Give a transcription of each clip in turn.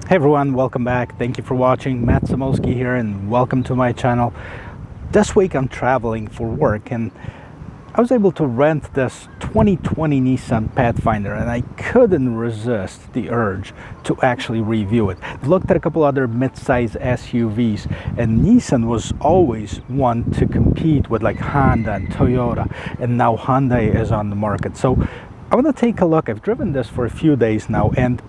Hey everyone, welcome back. Thank you for watching. Matt Samolsky here and welcome to my channel. This week I'm traveling for work and I was able to rent this 2020 Nissan Pathfinder and I couldn't resist the urge to actually review it. I looked at a couple other mid-size SUVs and Nissan was always one to compete with like Honda and Toyota, and now Hyundai is on the market. So I want to take a look. I've driven this for a few days now and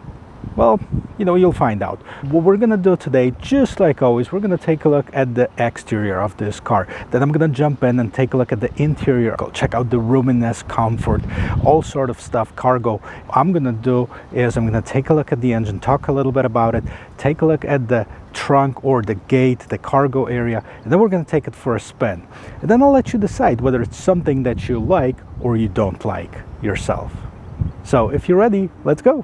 well, you'll find out. What we're gonna do today, just like always, we're gonna take a look at the exterior of this car. Then I'm gonna jump in and take a look at the interior. Go check out the roominess, comfort, all sort of stuff, cargo. What I'm gonna do is I'm gonna take a look at the engine, talk a little bit about it, take a look at the trunk or the gate, the cargo area, and then we're gonna take it for a spin. And then I'll let you decide whether it's something that you like or you don't like yourself. So if you're ready, let's go.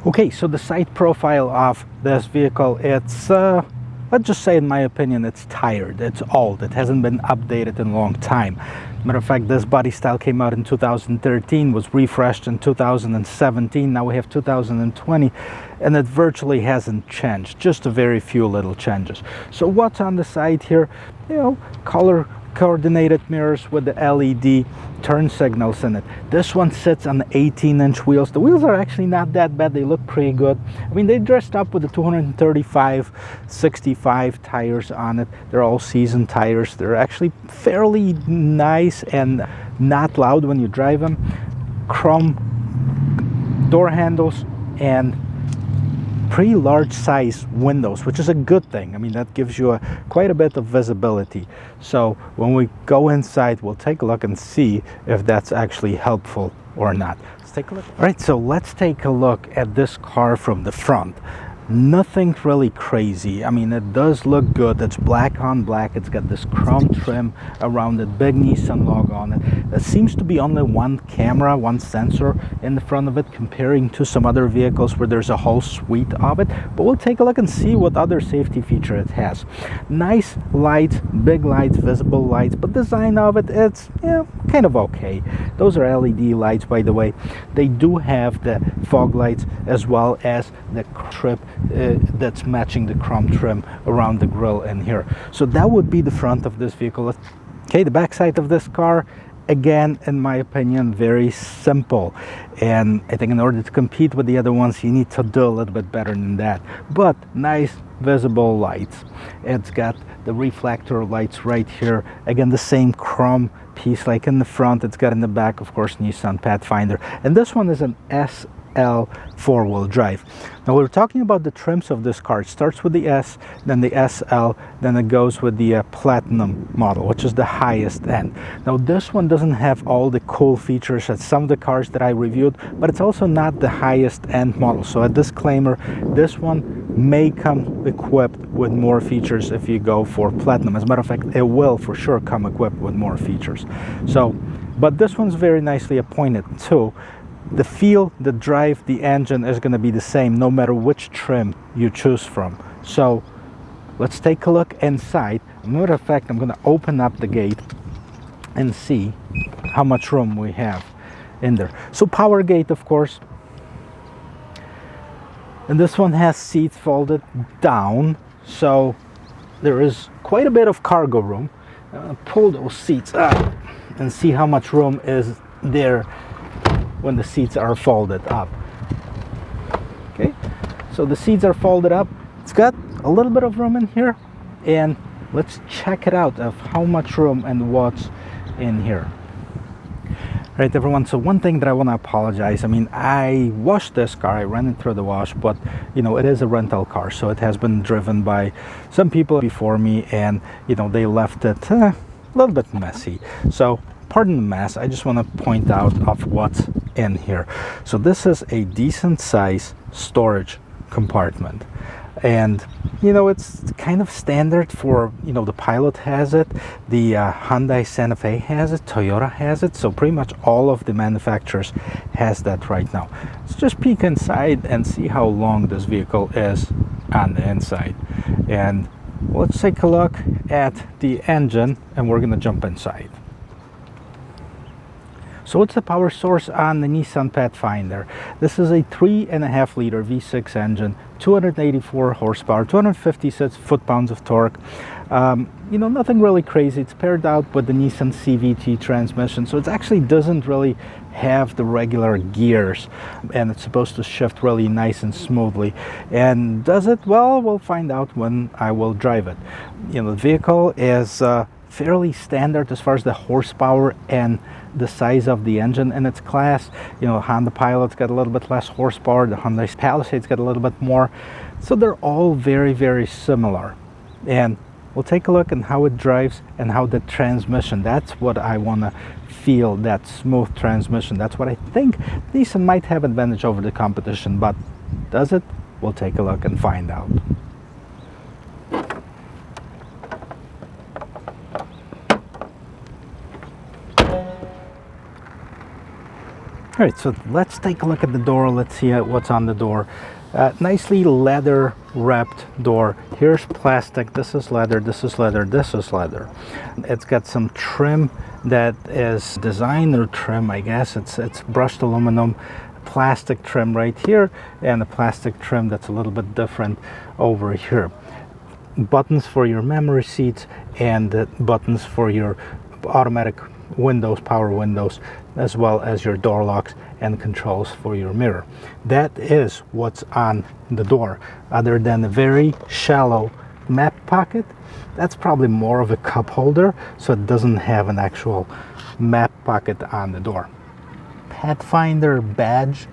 Okay, so the side profile of this vehicle, it's, let's just say in my opinion, it's tired, it's old, it hasn't been updated in a long time. Matter of fact, this body style came out in 2013, was refreshed in 2017, now we have 2020, and it virtually hasn't changed, just a very few little changes. So what's on the side here? Color coordinated mirrors with the LED turn signals in it. This one sits on 18-inch wheels. The wheels are actually not that bad. They look pretty good. I mean, they dressed up with the 235/65 tires on it. They're all season tires. They're actually fairly nice and not loud when you drive them. Chrome door handles and pretty large size windows, which is a good thing. I mean, that gives you quite a bit of visibility. So when we go inside, we'll take a look and see if that's actually helpful or not. Let's take a look. All right, so let's take a look at this car from the front. Nothing really crazy. I mean, it does look good. It's black on black. It's got this chrome trim around it, big Nissan logo on it. There seems to be only one camera, one sensor in the front of it, comparing to some other vehicles where there's a whole suite of it. But we'll take a look and see what other safety feature it has. Nice lights, big lights, visible lights, but design of it, it's kind of okay. Those are LED lights, by the way. They do have the fog lights as well as the strip that's matching the chrome trim around the grille in here. So that would be the front of this vehicle. Okay, the back side of this car, again, in my opinion, very simple. And I think in order to compete with the other ones, you need to do a little bit better than that. But nice visible lights. It's got the reflector lights right here. Again, the same chrome piece like in the front. It's got in the back, of course, Nissan Pathfinder. And this one is an SL four-wheel drive. Now we're talking about the trims of this car. It starts with the S, then the SL, then it goes with the Platinum model, which is the highest end. Now this one doesn't have all the cool features as some of the cars that I reviewed, but it's also not the highest end model. So a disclaimer, this one may come equipped with more features if you go for Platinum. As a matter of fact, it will for sure come equipped with more features. So, but this one's very nicely appointed too. The feel, the drive, the engine is going to be the same no matter which trim you choose from. So let's take a look inside. As a matter of fact, I'm going to open up the gate and see how much room we have in there. So power gate, of course. And this one has seats folded down, so there is quite a bit of cargo room. Pull those seats up and see how much room is there when the seats are folded up. Okay, so the seats are folded up. It's got a little bit of room in here, and let's check it out of how much room and what's in here. All right, everyone, so one thing that I want to apologize. I mean, I washed this car, I ran it through the wash, but it is a rental car, so it has been driven by some people before me, and they left it a little bit messy. So pardon the mess. I just want to point out of what's in here. So this is a decent size storage compartment, and it's kind of standard for the Pilot has it, the Hyundai Santa Fe has it, Toyota has it, so pretty much all of the manufacturers has that right now. Let's just peek inside and see how long this vehicle is on the inside. And Let's take a look at the engine and we're going to jump inside. So what's the power source on the Nissan Pathfinder? This is a 3.5 liter V6 engine, 284 horsepower, 256 foot-pounds of torque. You know, nothing really crazy. It's paired out with the Nissan CVT transmission, so it actually doesn't really have the regular gears, and it's supposed to shift really nice and smoothly. And does it? Well, we'll find out when I will drive it. You know, the vehicle is fairly standard as far as the horsepower and the size of the engine in its class. You know, Honda Pilot's got a little bit less horsepower, the Hyundai Palisade's got a little bit more, so they're all very, very similar. And we'll take a look at how it drives and how the transmission, that's what I want to feel, that smooth transmission. That's what I think Nissan might have advantage over the competition, but does it? We'll take a look and find out. All right, so let's take a look at the door. Let's see what's on the door. Nicely leather wrapped door. Here's plastic, this is leather, this is leather, this is leather. It's got some trim that is designer trim, I guess. It's brushed aluminum, plastic trim right here, and a plastic trim that's a little bit different over here. Buttons for your memory seats and buttons for your automatic windows, power windows, as well as your door locks and controls for your mirror. That is what's on the door, other than a very shallow map pocket. That's probably more of a cup holder, so it doesn't have an actual map pocket on the door. Pathfinder badge,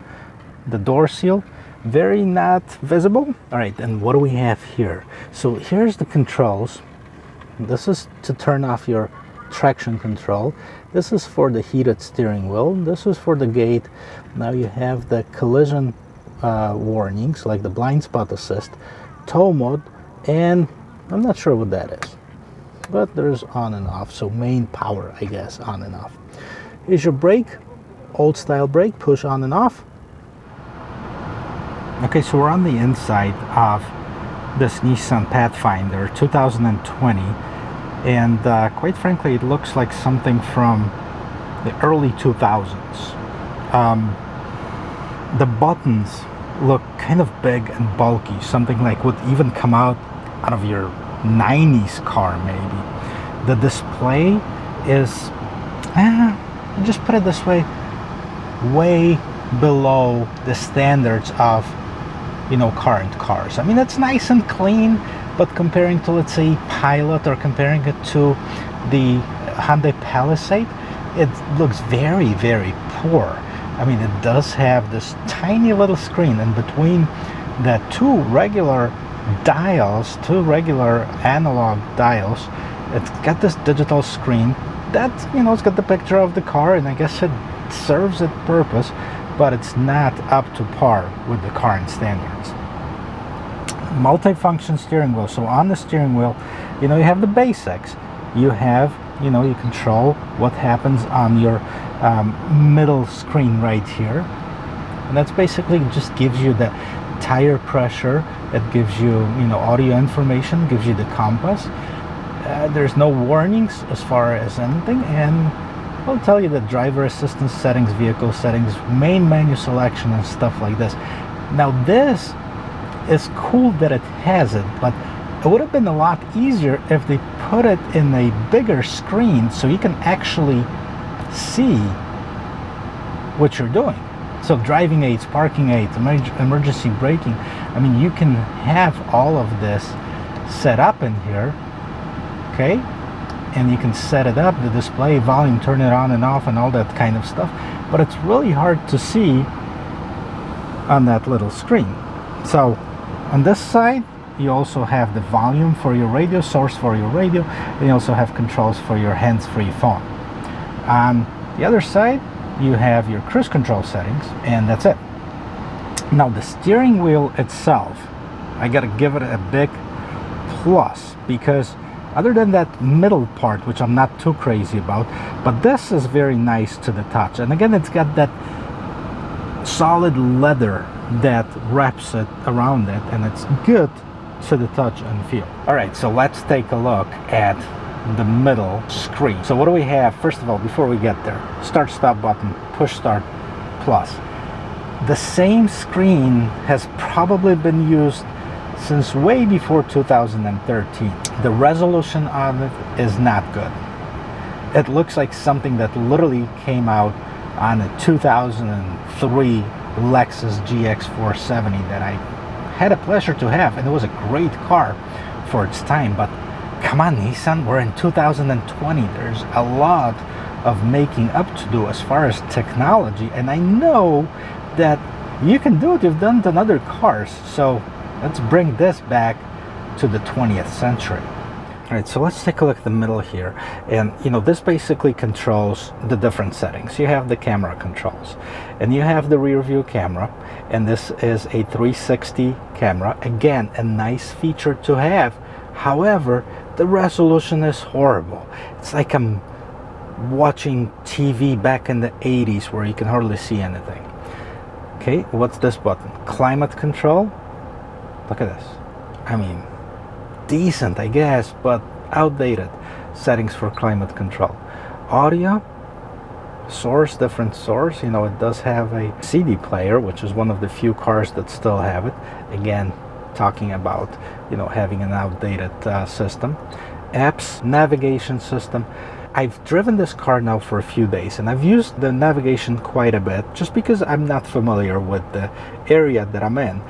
the door seal, very not visible. All right, and what do we have here? So here's the controls. This is to turn off your traction control. This is for the heated steering wheel. This is for the gate. Now you have the collision warnings, like the blind spot assist, tow mode, and I'm not sure what that is, but there's on and off, so main power, I guess, on and off. Here's your brake, old style brake, push on and off. Okay, so we're on the inside of this Nissan Pathfinder 2020. And quite frankly, it looks like something from the early 2000s. The buttons look kind of big and bulky, something like would even come out of your 90s car maybe. The display is, just put it this way below the standards of, you know, current cars. I mean, it's nice and clean, but comparing to, let's say, Pilot, or comparing it to the Hyundai Palisade, it looks very, very poor. I mean, it does have this tiny little screen, and between the two regular dials, two regular analog dials, it's got this digital screen that, you know, it's got the picture of the car, and I guess it serves its purpose, but it's not up to par with the current standards. Multi-function steering wheel. So on the steering wheel, you know, you have the basics. You have, you know, you control what happens on your middle screen right here, and that's basically just gives you the tire pressure. It gives you, you know, audio information, gives you the compass. There's no warnings as far as anything, and I'll tell you the driver assistance settings, vehicle settings, main menu selection, and stuff like this. Now this is cool that it has it, but it would have been a lot easier if they put it in a bigger screen so you can actually see what you're doing. So driving aids, parking aids, emergency braking, I mean, you can have all of this set up in here, okay? And you can set it up, the display, volume, turn it on and off, and all that kind of stuff, but it's really hard to see on that little screen. So on this side, you also have the volume for your radio, source for your radio, and you also have controls for your hands-free phone. On the other side, you have your cruise control settings, and that's it. Now the steering wheel itself, I gotta give it a big plus, because other than that middle part, which I'm not too crazy about, but this is very nice to the touch. And again, it's got that solid leather that wraps it around it, and it's good to the touch and feel. All right, so let's take a look at the middle screen. So what do we have? First of all, before we get there, start stop button, push start plus. The same screen has probably been used since way before 2013. The resolution on it is not good. It looks like something that literally came out on a 2003 Lexus GX470 that I had a pleasure to have, and it was a great car for its time. But come on, Nissan, we're in 2020. There's a lot of making up to do as far as technology, and I know that you can do it. You've done it on other cars, so let's bring this back to the 20th century. All right, so let's take a look at the middle here. And this basically controls the different settings. You have the camera controls, and you have the rear view camera, and this is a 360 camera. Again, a nice feature to have. However, the resolution is horrible. It's like I'm watching TV back in the 80s where you can hardly see anything. Okay, what's this button? Climate control. Look at this. I mean, decent, I guess, but outdated settings for climate control. Audio, source, different source. It does have a CD player, which is one of the few cars that still have it. Again, talking about having an outdated system. Apps, navigation system. I've driven this car now for a few days, and I've used the navigation quite a bit just because I'm not familiar with the area that I'm in.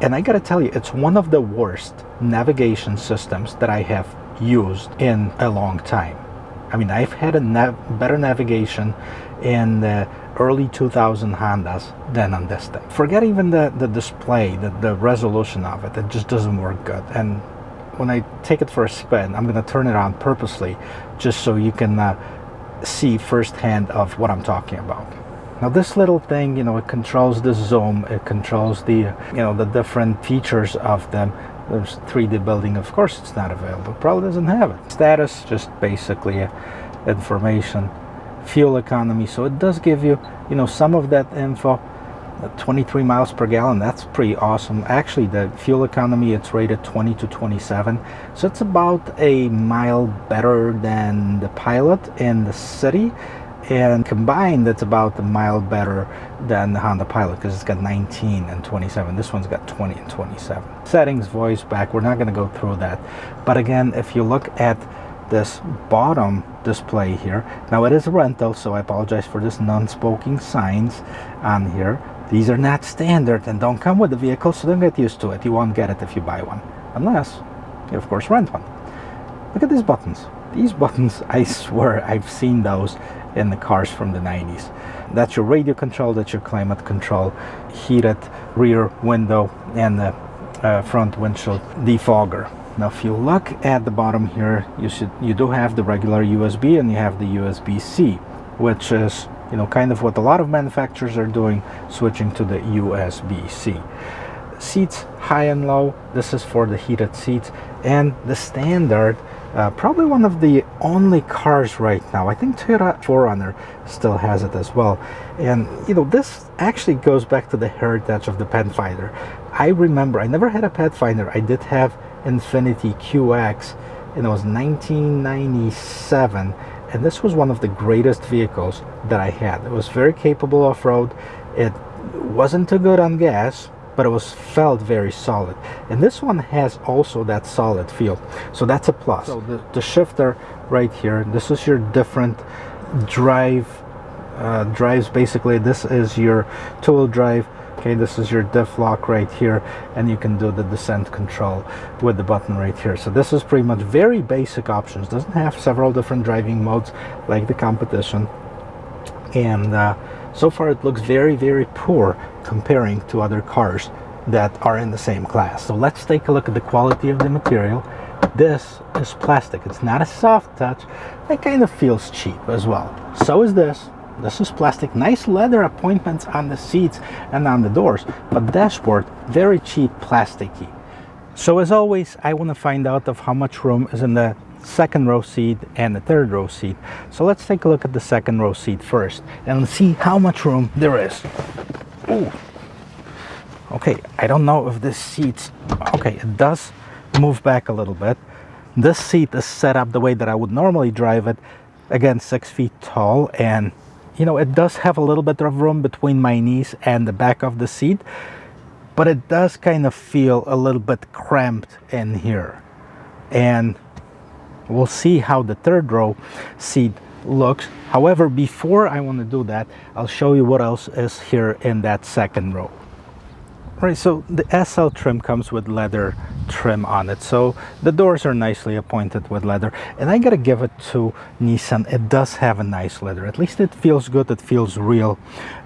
And I gotta tell you, it's one of the worst navigation systems that I have used in a long time. I mean, I've had a better navigation in the early 2000 Hondas than on this thing. Forget even the display, the resolution of it. It just doesn't work good. And when I take it for a spin, I'm gonna turn it on purposely just so you can see firsthand of what I'm talking about. Now this little thing, it controls the zoom, it controls the, the different features of them. There's 3D building, of course it's not available, probably doesn't have it. Status, just basically information. Fuel economy, so it does give you, some of that info. 23 miles per gallon, that's pretty awesome. Actually, the fuel economy, it's rated 20 to 27, so it's about a mile better than the Pilot in the city, and combined it's about a mile better than the Honda Pilot because it's got 19 and 27. This one's got 20 and 27. Settings, voice back, we're not going to go through that, but again, if you look at this bottom display here, now it is a rental, so I apologize for this non-smoking signs on here. These are not standard and don't come with the vehicle, so don't get used to it. You won't get it if you buy one, unless you of course rent one. Look at these buttons. These buttons, I swear I've seen those in the cars from the 90s. That's your radio control, that's your climate control, heated rear window, and the front windshield defogger. Now if you look at the bottom here, you do have the regular USB and you have the USB-C, which is kind of what a lot of manufacturers are doing, switching to the USB-C. Seats high and low, this is for the heated seats, and the standard, probably one of the only cars right now, I think Toyota 4Runner still has it as well. And this actually goes back to the heritage of the Pathfinder. I remember, I never had a Pathfinder. I did have Infiniti QX, and it was 1997, and this was one of the greatest vehicles that I had. It was very capable off-road. It wasn't too good on gas, but it felt very solid, and this one has also that solid feel, so that's a plus. So the shifter right here, this is your different drives. Basically, this is your two-wheel drive. Okay, this is your diff lock right here, and you can do the descent control with the button right here. So this is pretty much very basic options. Doesn't have several different driving modes like the competition, and so far it looks very, very poor comparing to other cars that are in the same class. So let's take a look at the quality of the material. This is plastic. It's not a soft touch. It kind of feels cheap as well. So is this. This is plastic. Nice leather appointments on the seats and on the doors, but dashboard, very cheap, plasticky. So as always, I want to find out of how much room is in the second row seat and the third row seat. So let's take a look at the second row seat first and see how much room there is. Ooh. Okay, I don't know if this seats, okay, it does move back a little bit. This seat is set up the way that I would normally drive it. Again, 6 feet tall, and you know, it does have a little bit of room between my knees and the back of the seat, but it does kind of feel a little bit cramped in here. And we'll see how the third row seat looks. However, before I want to do that, I'll show you what else is here in that second row. Right, so the SL trim comes with leather trim on it, so the doors are nicely appointed with leather, and I gotta give it to Nissan. It does have a nice leather. At least it feels good, it feels real,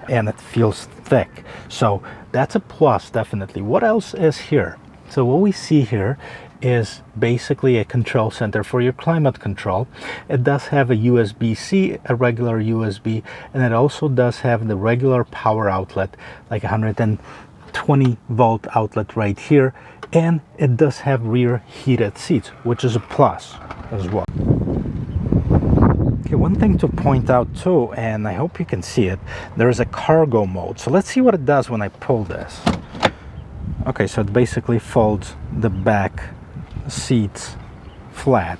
and it feels thick, so that's a plus, definitely. What else is here? So what we see here is basically a control center for your climate control. It does have a USB-C, a regular USB, and it also does have the regular power outlet, like 120 volt outlet right here, and it does have rear heated seats, which is a plus as well. Okay, one thing to point out too, and I hope you can see it, there is a cargo mode. So let's see what it does when I pull this. Okay, so it basically folds the back seats flat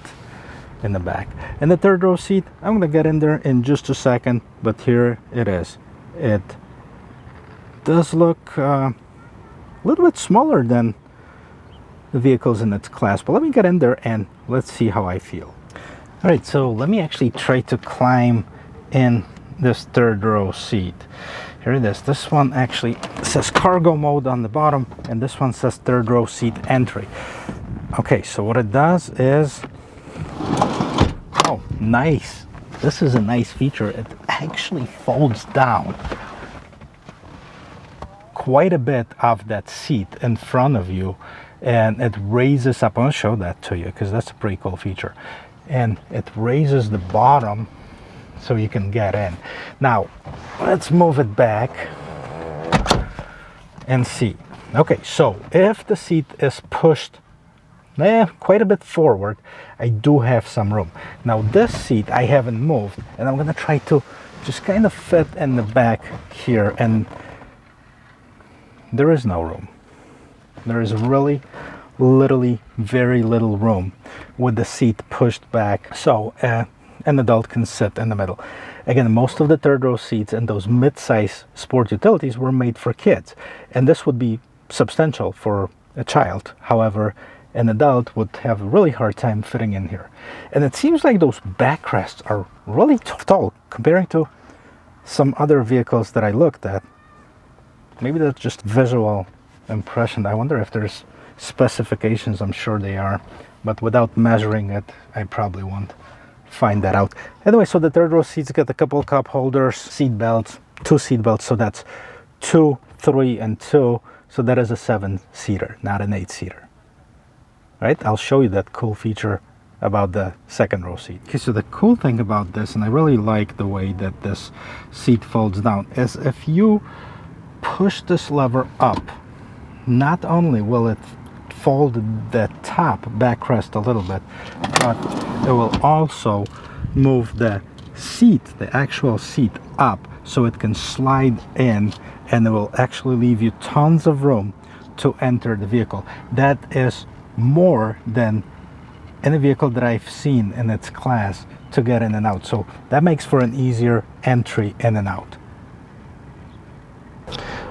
in the back. And the third row seat, I'm gonna get in there in just a second, but here it is. It does look a little bit smaller than the vehicles in its class, but let me get in there and let's see how I feel. All right, so let me actually try to climb in this third row seat. Here it is. This one actually says cargo mode on the bottom, and this one says third row seat entry. Okay, so what it does is, oh, nice. This is a nice feature. It actually folds down quite a bit of that seat in front of you, and it raises up. I'll show that to you because that's a pretty cool feature. And it raises the bottom so you can get in. Now, let's move it back and see. Okay, so if the seat is pushed quite a bit forward, I do have some room. Now this seat I haven't moved, and I'm gonna try to just kind of fit in the back here, and there is no room. There is really literally very little room with the seat pushed back, so an adult can sit in the middle. Again, most of the third row seats and those mid-size sport utilities were made for kids, and this would be substantial for a child. However, an adult would have a really hard time fitting in here. And it seems like those backrests are really tall comparing to some other vehicles that I looked at. Maybe that's just visual impression. I wonder if there's specifications. I'm sure they are, but without measuring it, I probably won't find that out. Anyway, so the third row seats get a couple cup holders, seat belts, 2 seat belts, so that's 2, 3, and 2. So that is a 7-seater, not an 8-seater. Right? I'll show you that cool feature about the second row seat. Okay, so the cool thing about this, and I really like the way that this seat folds down, is if you push this lever up, not only will it fold the top backrest a little bit, but it will also move the seat, the actual seat, up so it can slide in, and it will actually leave you tons of room to enter the vehicle. That is more than any vehicle that I've seen in its class to get in and out, so that makes for an easier entry in and out.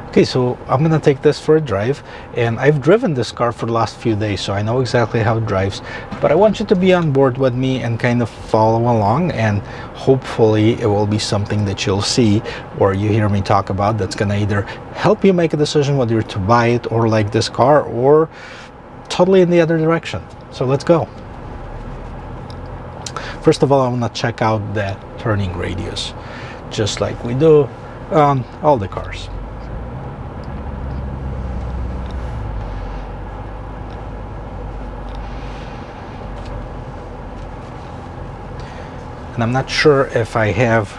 Okay, so I'm gonna take this for a drive, and I've driven this car for the last few days, so I know exactly how it drives, but I want you to be on board with me and kind of follow along, and hopefully it will be something that you'll see or you hear me talk about that's gonna either help you make a decision whether to buy it or like this car, or totally in the other direction. So let's go. First of all, I want to check out the turning radius, just like we do on all the cars. And I'm not sure if I have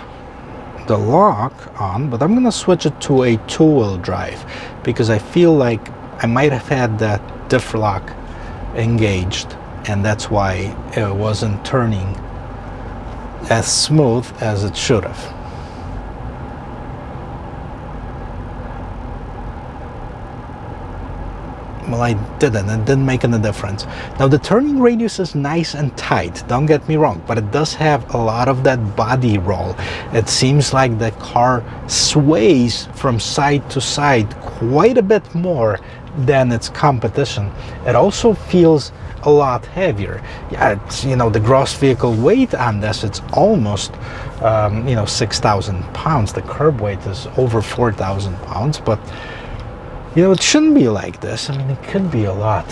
the lock on, but I'm going to switch it to a 2-wheel drive because I feel like I might have had that diff lock engaged, and that's why it wasn't turning as smooth as it should have. well, I didn't. It didn't make any difference. Now the turning radius is nice and tight, don't get me wrong, but it does have a lot of that body roll. It seems like the car sways from side to side quite a bit more than its competition. It also feels a lot heavier. Yeah, it's, you know, the gross vehicle weight on this, it's almost 6,000 pounds. The curb weight is over 4,000 pounds, but you know, it shouldn't be like this. I mean, it could be a lot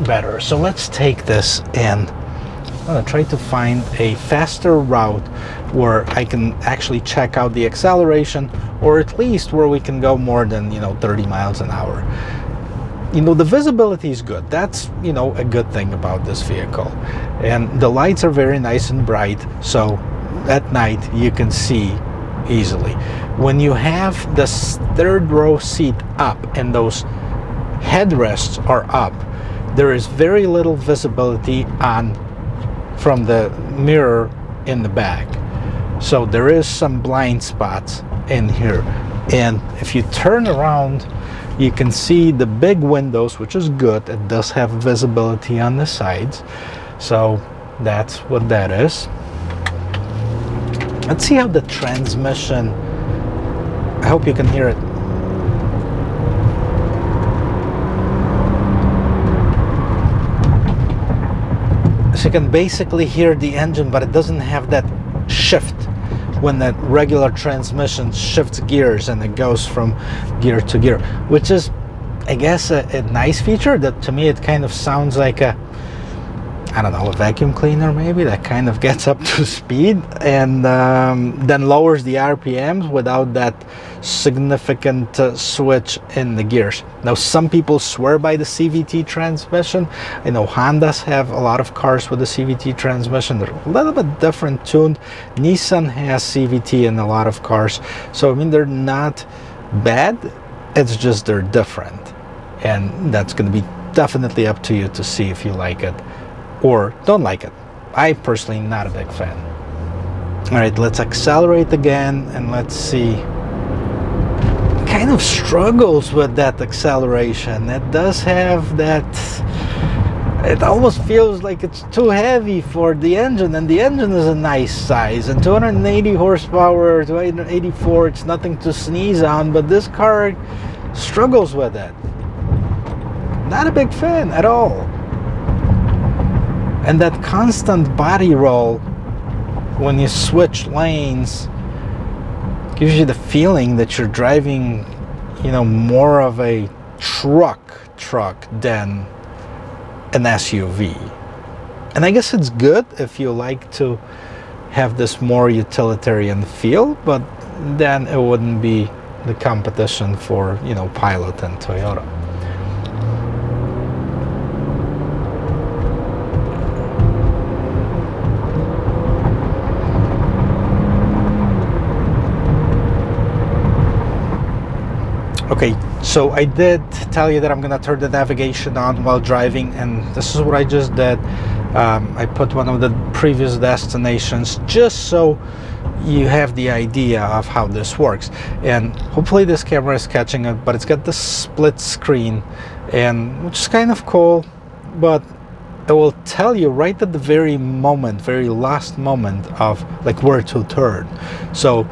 better. So let's take this and I'm gonna try to find a faster route where I can actually check out the acceleration, or at least where we can go more than 30 miles an hour. You know, the visibility is good. That's, a good thing about this vehicle. And the lights are very nice and bright, so at night you can see easily. When you have this third row seat up and those headrests are up, there is very little visibility from the mirror in the back. So there is some blind spots in here. And if you turn around, you can see the big windows, which is good. It does have visibility on the sides. So that's what that is. Let's see how the transmission, I hope you can hear it. So you can basically hear the engine, but it doesn't have that shift when that regular transmission shifts gears and it goes from gear to gear, which is, I guess, a nice feature. That to me, it kind of sounds like a vacuum cleaner maybe, that kind of gets up to speed and then lowers the RPMs without that significant switch in the gears. Now, some people swear by the CVT transmission. I know Hondas have a lot of cars with the CVT transmission. They're a little bit different tuned. Nissan has CVT in a lot of cars. So, I mean, they're not bad. It's just they're different. And that's going to be definitely up to you to see if you like it or don't like it. I personally not a big fan. All right, let's accelerate again and let's see. Kind of struggles with that acceleration. It does have that, it almost feels like it's too heavy for the engine, and the engine is a nice size, and 280 horsepower, 284, it's nothing to sneeze on, but this car struggles with it. Not a big fan at all. And that constant body roll when you switch lanes gives you the feeling that you're driving, more of a truck than an SUV. And I guess it's good if you like to have this more utilitarian feel, but then it wouldn't be the competition for, Pilot and Toyota. Okay, so I did tell you that I'm gonna turn the navigation on while driving, and this is what I just did. I put one of the previous destinations just so you have the idea of how this works. And hopefully this camera is catching it, but it's got the split screen, and which is kind of cool, but it will tell you right at the very last moment of like where to turn. So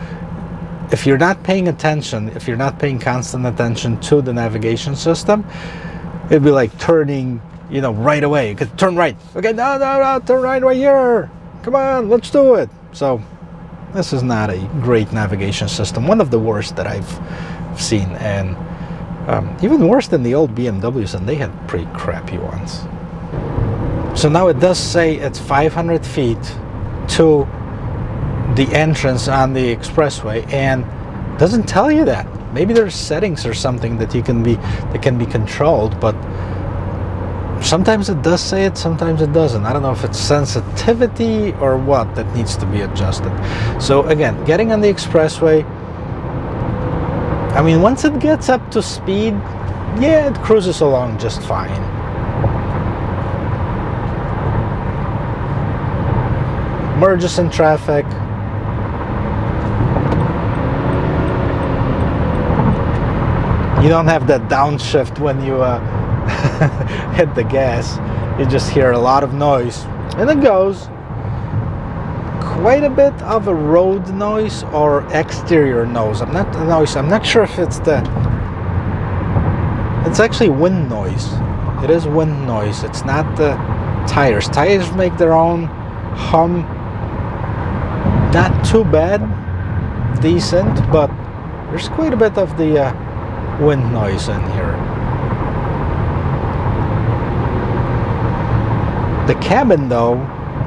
if you're not paying attention, if you're not paying constant attention to the navigation system, it'd be like turning, right away. You could turn right. Okay, no, turn right here. Come on, let's do it. So this is not a great navigation system. One of the worst that I've seen, and even worse than the old BMWs, and they had pretty crappy ones. So now it does say it's 500 feet to the entrance on the expressway, and doesn't tell you that. Maybe there's settings or something that can be controlled, but sometimes it does say it, sometimes it doesn't. I don't know if it's sensitivity or what that needs to be adjusted. So again, getting on the expressway, I mean, once it gets up to speed, yeah, it cruises along just fine. Merges in traffic. You don't have that downshift when you hit the gas, you just hear a lot of noise, and it goes. Quite a bit of a road noise or exterior noise. I'm not sure if it's it's actually wind noise. It is wind noise. It's not the tires. Tires make their own hum. Not too bad, decent, but there's quite a bit of the wind noise in here. The cabin, though,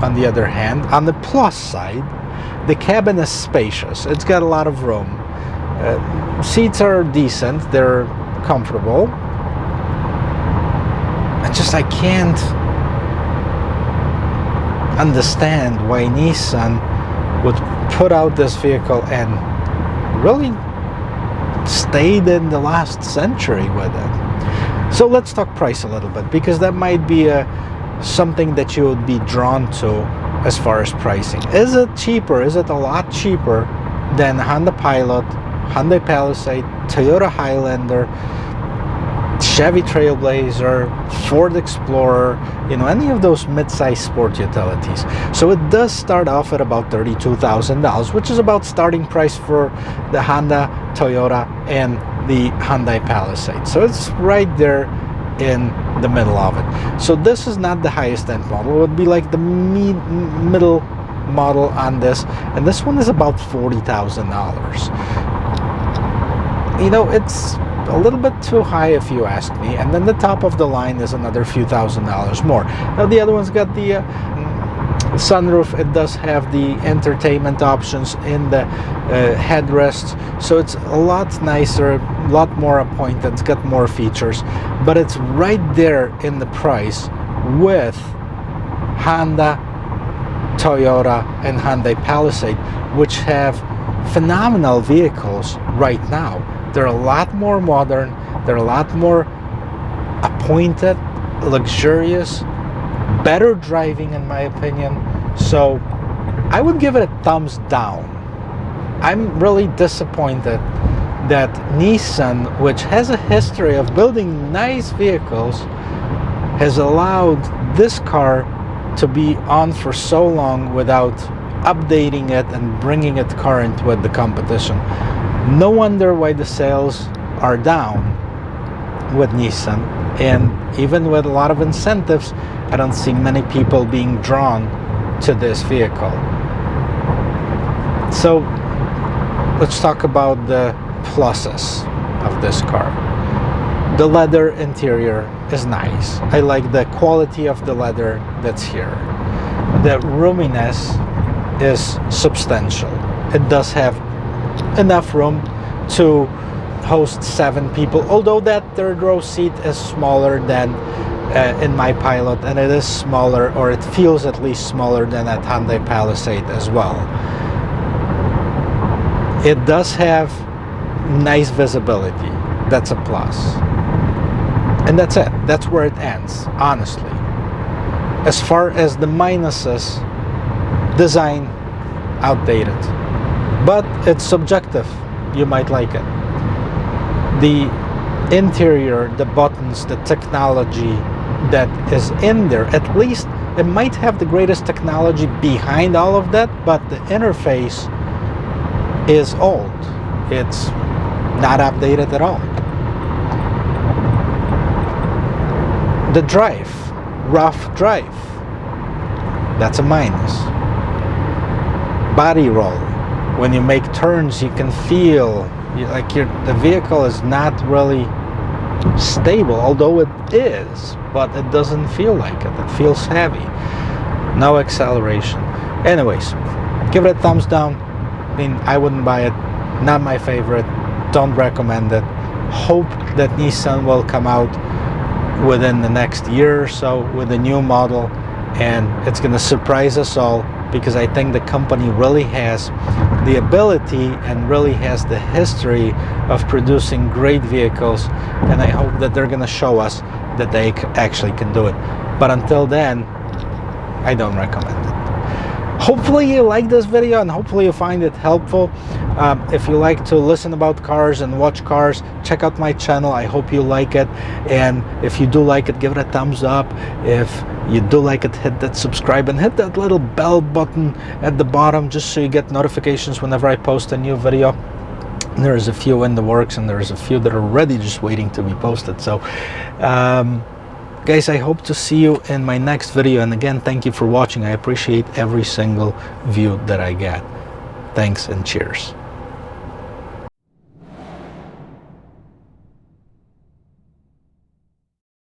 on the other hand, on the plus side, the cabin is spacious. It's got a lot of room. Seats are decent. They're comfortable. I can't understand why Nissan would put out this vehicle and really stayed in the last century with it. So let's talk price a little bit, because that might be something that you would be drawn to as far as pricing. Is it cheaper? Is it a lot cheaper than Honda Pilot, Hyundai Palisade, Toyota Highlander, Chevy Trailblazer, Ford Explorer, any of those mid-size sport utilities? So it does start off at about $32,000, which is about starting price for the Honda, Toyota, and the Hyundai Palisade. So it's right there in the middle of it. So this is not the highest end model. It would be like the middle model on this, and this one is about $40,000. It's a little bit too high if you ask me, and then the top of the line is another few $1,000s more. Now the other one's got the sunroof. It does have the entertainment options in the headrest, so it's a lot nicer, a lot more appointed. It's got more features, but it's right there in the price with Honda, Toyota, and Hyundai Palisade, which have phenomenal vehicles right now. They're a lot more modern, they're a lot more appointed, luxurious, better driving in my opinion. So I would give it a thumbs down. I'm really disappointed that Nissan, which has a history of building nice vehicles, has allowed this car to be on for so long without updating it and bringing it current with the competition. No wonder why the sales are down with Nissan, and even with a lot of incentives, I don't see many people being drawn to this vehicle. So let's talk about the pluses of this car. The leather interior is nice. I like the quality of the leather that's here. The roominess is substantial. It does have enough room to host 7 people, although that third row seat is smaller than in my Pilot, and it is smaller, or it feels at least smaller than at Hyundai Palisade as well. It does have nice visibility. That's a plus, and that's it. That's where it ends, honestly. As far as the minuses, design outdated, but it's subjective. You might like it. The interior, the buttons, the technology that is in there, at least it might have the greatest technology behind all of that, but the interface is old. It's not updated at all. The drive, rough drive, that's a minus. Body roll. When you make turns, you can feel like the vehicle is not really stable, although it is, but it doesn't feel like it. It feels heavy. No acceleration. Anyways, give it a thumbs down. I mean, I wouldn't buy it. Not my favorite. Don't recommend it. Hope that Nissan will come out within the next year or so with a new model, and it's going to surprise us all, because I think the company really has the ability and really has the history of producing great vehicles, and I hope that they're going to show us that they actually can do it. But until then, I don't recommend it. Hopefully you like this video, and hopefully you find it helpful. If you like to listen about cars and watch cars, check out my channel. I hope you like it, and if you do like it, give it a thumbs up. If you do like it, hit that subscribe and hit that little bell button at the bottom, just so you get notifications whenever I post a new video. There's a few in the works, and there's a few that are ready, just waiting to be posted. So guys, I hope to see you in my next video, and again, thank you for watching. I appreciate every single view that I get. Thanks and cheers.